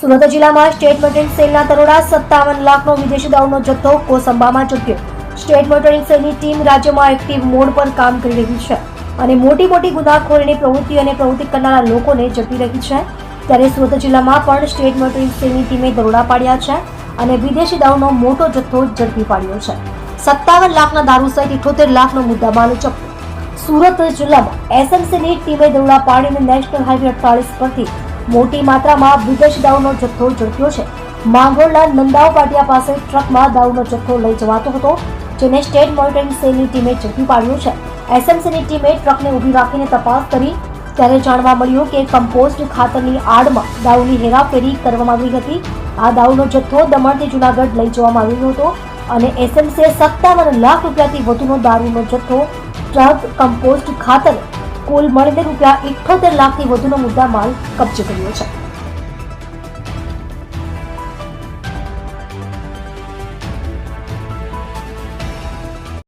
સુરત જિલ્લામાં state motoring સેલના દરોડા 57 લાખનો વિદેશી દારૂનો જથ્થો કોસંબામાં ઝડપ્યો। સ્ટેટ મોટરિંગ સેલની ટીમ રાજ્યમાં એક્ટિવ મોડ પર કામ કરી રહી છે અને મોટી ગુનાખોરીની પ્રવૃત્તિ અને પ્રવૃત્તિ કરનારા લોકોને ઝડપી રહી છે। ત્યારે સુરત જિલ્લામાં પણ સ્ટેટ મોટરિંગ સેલની ટીમે દરોડા પાડ્યા છે અને વિદેશી દારૂનો મોટો જથ્થો ઝડપી પાડ્યો છે। 57 લાખના દારૂ સહિત 78 લાખનો મુદ્દામાલ જપ્ત। સુરત જિલ્લામાં એસએમસીની ટીમે દરોડા પાડીને નેશનલ હાઈવે 48 પરથી મોટી માત્રામાં વિદેશી દારૂનો જથ્થો ઝડપ્યો છે। માંગરોળના નંદાવ પાટિયા પાસે ટ્રકમાં દારૂનો જથ્થો લઈ જવાતો હતો, જેને સ્ટેટ મોનિટરિંગ સેલની ટીમે ઝડપી પાડ્યો છે। એસએમસીની ટીમે ટ્રકને ઊભી રાખીને તપાસ કરી ત્યારે જાણવા મળ્યું કે કમ્પોસ્ટ ખાતરની આડમાં દારૂની હેરાફેરી કરવામાં આવી હતી। આ દારૂનો જથ્થો દમણથી જૂનાગઢ લઈ જવામાં આવ્યો હતો અને એસએમસીએ 57 લાખ રૂપિયાથી વધુનો દારૂનો જથ્થો, ટ્રક, કમ્પોસ્ટ ખાતર કુલ મળીને ₹78 લાખથી વધુનો મુદ્દામાલ કબજે કર્યો છે।